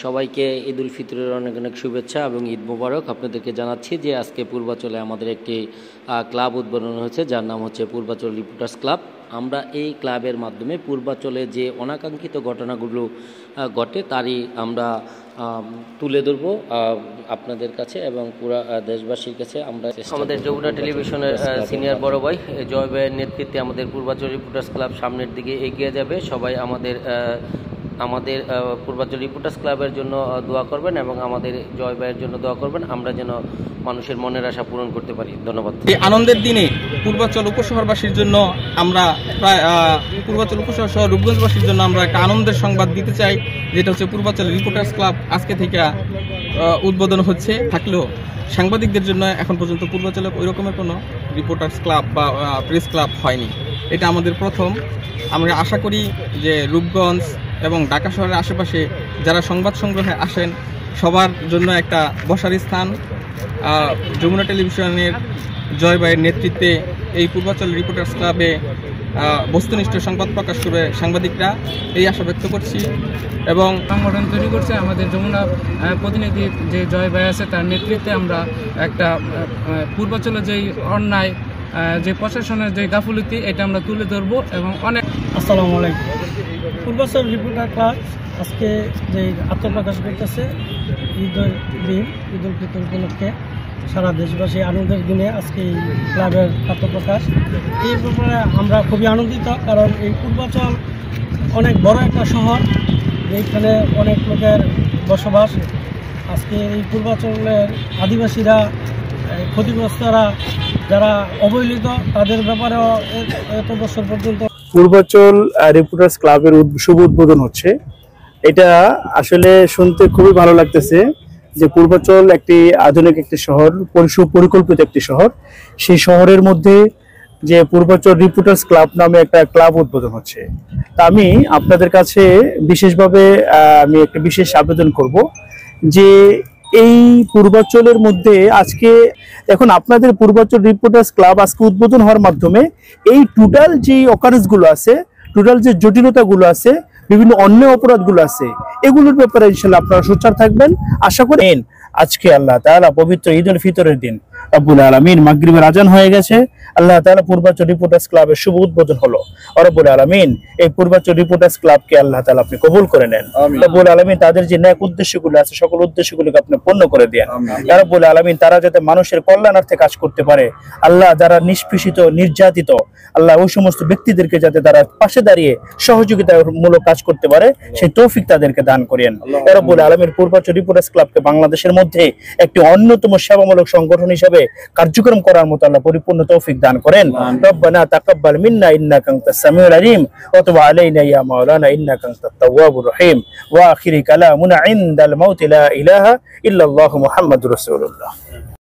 সবাইকে ঈদ উল ফিতরের অনেক অনেক শুভেচ্ছা এবং ঈদ মোবারক। আপনাদেরকে জানাচ্ছি যে আজকে পূর্বাচলে আমাদের একটি ক্লাব উদ্বোধন হয়েছে, যার নাম হচ্ছে পূর্বাচল রিপোর্টার্স ক্লাব। আমরা এই ক্লাবের মাধ্যমে পূর্বাচলে যে অনাকাঙ্ক্ষিত ঘটনাগুলো ঘটে তারই আমরা তুলে ধরবো আপনাদের কাছে এবং পুরো দেশবাসীর কাছে। আমরা আমাদের যমুনা টেলিভিশনের সিনিয়র বড় ভাই জয় ভাইয়ের নেতৃত্বে আমাদের পূর্বাচল রিপোর্টার্স ক্লাব সামনের দিকে এগিয়ে যাবে। সবাই আমাদের পূর্বাচল রিপোর্টার্স ক্লাবের জন্য দোয়া করবেন এবং আমাদের জয় ভাইয়ের জন্য দোয়া করবেন, আমরা যেন মানুষের মনের আশা পূরণ করতে পারি। ধন্যবাদ। এই আনন্দের দিনে পূর্বাচল উপশহরবাসীর জন্য আমরা পূর্বাচল উপশহর সহ রূপগঞ্জবাসীর জন্য আমরা একটা আনন্দের সংবাদ দিতে চাই, যেটা হচ্ছে পূর্বাচল রিপোর্টার্স ক্লাব আজকে থেকে উদ্বোধন হচ্ছে। থাকলেও সাংবাদিকদের জন্য এখন পর্যন্ত পূর্বাচলে ওই রকমের কোনো রিপোর্টার্স ক্লাব বা প্রেস ক্লাব হয়নি। এটা আমাদের প্রথম। আমরা আশা করি যে রূপগঞ্জ এবং ঢাকা শহরের আশেপাশে যারা সংবাদ সংগ্রহে আসেন সবার জন্য একটা বসার স্থান যমুনা টেলিভিশনের জয় ভাইয়ের নেতৃত্বে এই পূর্বাচল রিপোর্টার্স ক্লাবে বস্তুনিষ্ঠ সংবাদ প্রকাশ করবে সাংবাদিকরা, এই আশা ব্যক্ত করছি। এবং সংগঠন তৈরি করছে আমাদের যমুনা প্রতিনিধি যে জয় ভাই আছে তার নেতৃত্বে আমরা একটা পূর্বাচলে যেই অন্যায় যে প্রশাসনের যে গাফুলতি এটা আমরা তুলে ধরবো এবং অনেক। আসসালামু আলাইকুম। পূর্বাচল রিপোর্টার ক্লাব আজকে যে আত্মপ্রকাশ করতেছে ঈদের দিন, ঈদ উল ফিতর উপলক্ষে সারা দেশবাসী আনন্দের দিনে আজকে এই ক্লাবের আত্মপ্রকাশ। এই ব্যাপারে আমরা খুবই আনন্দিত, কারণ এই পূর্বাচল অনেক বড় একটা শহর, এইখানে অনেক লোকের বসবাস। আজকে এই পূর্বাচলের আদিবাসীরা, ক্ষতিগ্রস্তরা যারা অবহেলিত, তাদের ব্যাপারেও এত বছর পর্যন্ত পূর্বাচল রিপোর্টার্স ক্লাবের শুভ উদ্বোধন হচ্ছে। এটা আসলে শুনতে খুবই ভালো লাগতেছে যে পূর্বাচল একটি আধুনিক একটি শহর, সুপরিকল্পিত একটি শহর। সেই শহরের মধ্যে যে পূর্বাচল রিপোর্টার্স ক্লাব নামে একটা ক্লাব উদ্বোধন হচ্ছে। তা আমি আপনাদের কাছে বিশেষভাবে আমি একটা বিশেষ আবেদন করব যে এই পূর্বাচলের মধ্যে আজকে এখন আপনাদের পূর্বাচল রিপোর্টার্স ক্লাব আজকে উদ্বোধন হওয়ার মাধ্যমে এই টোটাল যে অকারেন্সগুলো আছে, টোটাল যে জটিলতাগুলো আছে, বিভিন্ন অন্যায় অপরাধগুলো আছে, এগুলোর ব্যাপারে ইনশাআল্লাহ আপনারা সোচ্চার থাকবেন আশা করেন। আজকে আল্লাহ তাআলা পবিত্র ঈদ উল ফিতরের দিন রব্বুল আলামিন মাগরিবের আজান হয়ে গেছে, আল্লাহ তাআলা পূর্বাচল রিপোর্টার্স ক্লাবের শুভ উদ্বোধন হলো। রব্বুল আলামিন এই পূর্বাচল রিপোর্টার্স ক্লাবকে আল্লাহ তাআলা আপনি কবুল করে নেন। রব্বুল আলামিন তাদের যে ন্যাক উদ্দেশ্যগুলো আছে সকল উদ্দেশ্যগুলোকে আপনি পূর্ণ করে দেন। ইয়া রব্বুল আলামিন তারা যাতে মানুষের কল্যাণার্থে কাজ করতে পারে, আল্লাহ যারা নিষ্পেষিত নির্যাতিত, আল্লাহ ওই সমস্ত ব্যক্তিদেরকে যাতে তারা পাশে দাঁড়িয়ে সহযোগিতামূলক কাজ করতে পারে সেই তৌফিক তাদেরকে দান করেন। ইয়া রব্বুল আলামিন পূর্বাচল রিপোর্টার্স ক্লাবকে বাংলাদেশের মধ্যে একটি অন্যতম সেবামূলক সংগঠন হিসেবে কার্যক্রম করার মতো আল্লাহ পরিপূর্ণ তৌফিক দান করেন। রব্বানা তাকাব্বাল মিন্না ইন্নাকা আনতাস সামিউল আলিম ওয়া তুব আলাইনা ইয়া মাওলানা ইন্নাকা আনতাত তাওয়াবুর রহিম। ওয়া আখিরি কালামুনা ইনদাল মাউতি লা ইলাহা ইল্লাল্লাহু মুহাম্মাদুর রাসূলুল্লাহ।